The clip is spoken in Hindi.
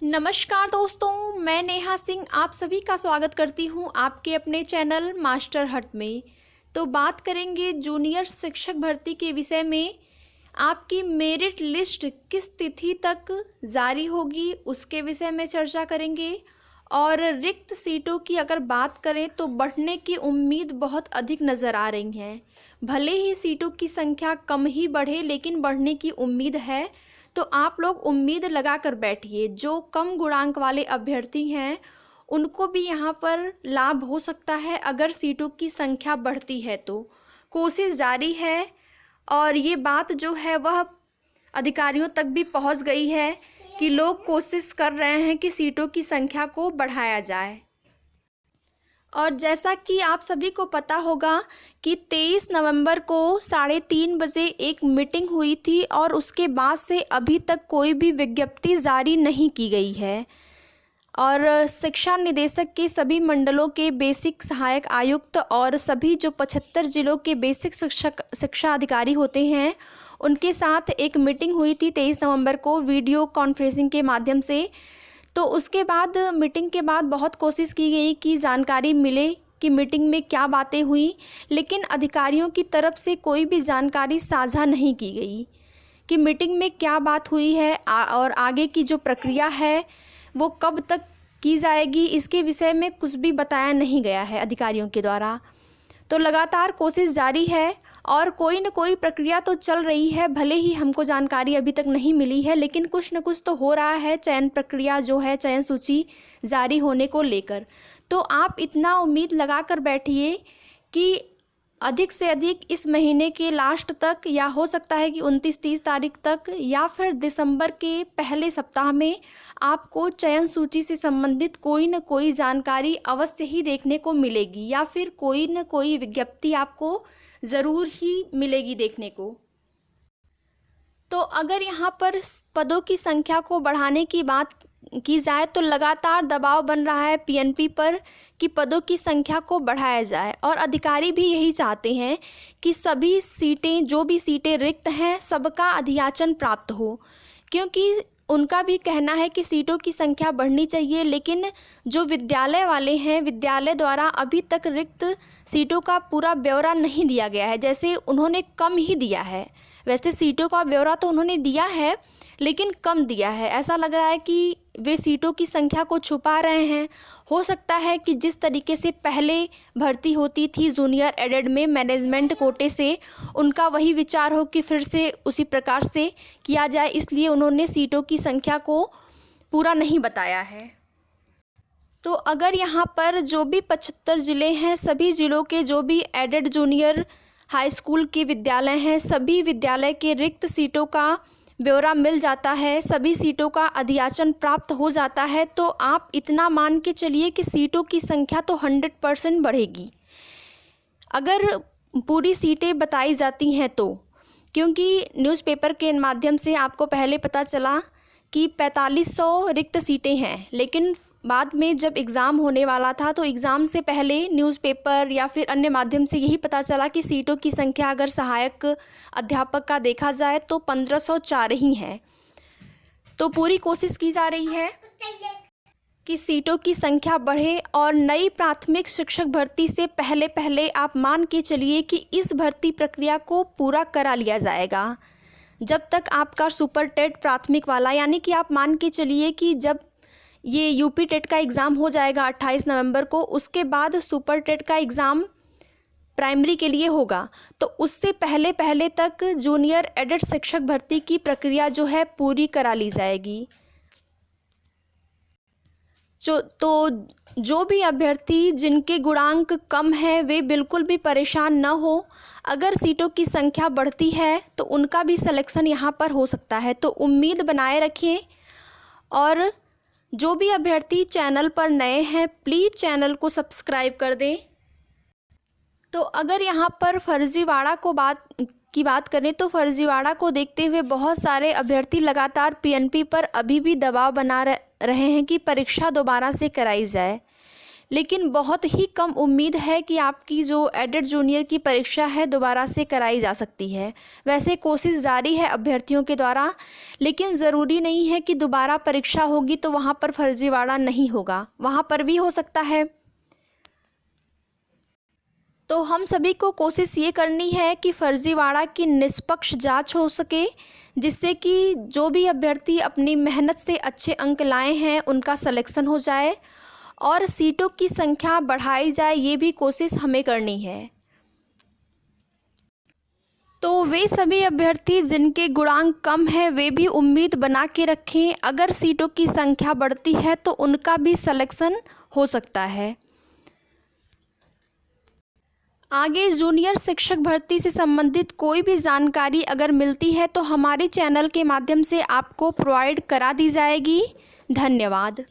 नमस्कार दोस्तों, मैं नेहा सिंह आप सभी का स्वागत करती हूं आपके अपने चैनल मास्टर हट में। तो बात करेंगे जूनियर शिक्षक भर्ती के विषय में। आपकी मेरिट लिस्ट किस तिथि तक जारी होगी उसके विषय में चर्चा करेंगे। और रिक्त सीटों की अगर बात करें तो बढ़ने की उम्मीद बहुत अधिक नज़र आ रही है। भले ही सीटों की संख्या कम ही बढ़े लेकिन बढ़ने की उम्मीद है। तो आप लोग उम्मीद लगा कर बैठिए। जो कम गुणांक वाले अभ्यर्थी हैं उनको भी यहाँ पर लाभ हो सकता है अगर सीटों की संख्या बढ़ती है तो। कोशिश जारी है और ये बात जो है वह अधिकारियों तक भी पहुँच गई है कि लोग कोशिश कर रहे हैं कि सीटों की संख्या को बढ़ाया जाए। और जैसा कि आप सभी को पता होगा कि 23 नवंबर को 3:30 बजे एक मीटिंग हुई थी और उसके बाद से अभी तक कोई भी विज्ञप्ति जारी नहीं की गई है। और शिक्षा निदेशक के सभी मंडलों के बेसिक सहायक आयुक्त और सभी जो 75 जिलों के बेसिक शिक्षा अधिकारी होते हैं उनके साथ एक मीटिंग हुई थी 23 नवंबर को वीडियो कॉन्फ्रेंसिंग के माध्यम से। तो उसके बाद मीटिंग के बाद बहुत कोशिश की गई कि जानकारी मिले कि मीटिंग में क्या बातें हुई, लेकिन अधिकारियों की तरफ से कोई भी जानकारी साझा नहीं की गई कि मीटिंग में क्या बात हुई है और आगे की जो प्रक्रिया है वो कब तक की जाएगी, इसके विषय में कुछ भी बताया नहीं गया है अधिकारियों के द्वारा। तो लगातार कोशिश जारी है और कोई न कोई प्रक्रिया तो चल रही है। भले ही हमको जानकारी अभी तक नहीं मिली है लेकिन कुछ न कुछ तो हो रहा है। चयन प्रक्रिया जो है, चयन सूची जारी होने को लेकर। तो आप इतना उम्मीद लगा कर बैठिए कि अधिक से अधिक इस महीने के लास्ट तक या हो सकता है कि 29-30 तारीख तक या फिर दिसंबर के पहले सप्ताह में आपको चयन सूची से संबंधित कोई न कोई जानकारी अवश्य ही देखने को मिलेगी या फिर कोई न कोई विज्ञप्ति आपको ज़रूर ही मिलेगी देखने को। तो अगर यहाँ पर पदों की संख्या को बढ़ाने की बात की जाए तो लगातार दबाव बन रहा है पीएनपी पर कि पदों की संख्या को बढ़ाया जाए और अधिकारी भी यही चाहते हैं कि सभी सीटें, जो भी सीटें रिक्त हैं, सबका अधियाचन प्राप्त हो। क्योंकि उनका भी कहना है कि सीटों की संख्या बढ़नी चाहिए लेकिन जो विद्यालय वाले हैं, विद्यालय द्वारा अभी तक रिक्त सीटों का पूरा ब्यौरा नहीं दिया गया है। जैसे उन्होंने कम ही दिया है, वैसे सीटों का ब्यौरा तो उन्होंने दिया है लेकिन कम दिया है। ऐसा लग रहा है कि वे सीटों की संख्या को छुपा रहे हैं। हो सकता है कि जिस तरीके से पहले भर्ती होती थी जूनियर एडेड में मैनेजमेंट कोटे से, उनका वही विचार हो कि फिर से उसी प्रकार से किया जाए, इसलिए उन्होंने सीटों की संख्या को पूरा नहीं बताया है। तो अगर यहाँ पर जो भी 75 ज़िले हैं, सभी ज़िलों के जो भी एडेड जूनियर हाई स्कूल के विद्यालय हैं, सभी विद्यालय के रिक्त सीटों का ब्यौरा मिल जाता है, सभी सीटों का अधियाचन प्राप्त हो जाता है, तो आप इतना मान के चलिए कि सीटों की संख्या तो 100% बढ़ेगी अगर पूरी सीटें बताई जाती हैं तो। क्योंकि न्यूज़पेपर के माध्यम से आपको पहले पता चला कि 4500 रिक्त सीटें हैं, लेकिन बाद में जब एग्ज़ाम होने वाला था तो एग्ज़ाम से पहले न्यूज़पेपर या फिर अन्य माध्यम से यही पता चला कि सीटों की संख्या अगर सहायक अध्यापक का देखा जाए तो 1504 ही हैं। तो पूरी कोशिश की जा रही है कि सीटों की संख्या बढ़े और नई प्राथमिक शिक्षक भर्ती से पहले पहले आप मान के चलिए कि इस भर्ती प्रक्रिया को पूरा करा लिया जाएगा। जब तक आपका सुपर टेट प्राथमिक वाला, यानी कि आप मान के चलिए कि जब ये यूपी टेट का एग्ज़ाम हो जाएगा 28 नवंबर को, उसके बाद सुपर टेट का एग्ज़ाम प्राइमरी के लिए होगा, तो उससे पहले पहले तक जूनियर एडेड शिक्षक भर्ती की प्रक्रिया जो है पूरी करा ली जाएगी। जो भी अभ्यर्थी जिनके गुणांक कम हैं वे बिल्कुल भी परेशान न हो। अगर सीटों की संख्या बढ़ती है तो उनका भी सिलेक्शन यहाँ पर हो सकता है। तो उम्मीद बनाए रखें और जो भी अभ्यर्थी चैनल पर नए हैं प्लीज़ चैनल को सब्सक्राइब कर दें। तो अगर यहाँ पर फर्जीवाड़ा की बात करें तो फर्जीवाड़ा को देखते हुए बहुत सारे अभ्यर्थी लगातार पीएनपी पर अभी भी दबाव बना रहे हैं कि परीक्षा दोबारा से कराई जाए। लेकिन बहुत ही कम उम्मीद है कि आपकी जो एडेड जूनियर की परीक्षा है दोबारा से कराई जा सकती है। वैसे कोशिश जारी है अभ्यर्थियों के द्वारा, लेकिन ज़रूरी नहीं है कि दोबारा परीक्षा होगी तो वहाँ पर फर्जीवाड़ा नहीं होगा, वहाँ पर भी हो सकता है। तो हम सभी को कोशिश ये करनी है कि फर्जीवाड़ा की निष्पक्ष जांच हो सके, जिससे कि जो भी अभ्यर्थी अपनी मेहनत से अच्छे अंक लाए हैं उनका सिलेक्शन हो जाए और सीटों की संख्या बढ़ाई जाए, ये भी कोशिश हमें करनी है। तो वे सभी अभ्यर्थी जिनके गुणांक कम है वे भी उम्मीद बना के रखें, अगर सीटों की संख्या बढ़ती है तो उनका भी सिलेक्शन हो सकता है। आगे जूनियर शिक्षक भर्ती से संबंधित कोई भी जानकारी अगर मिलती है तो हमारे चैनल के माध्यम से आपको प्रोवाइड करा दी जाएगी। धन्यवाद।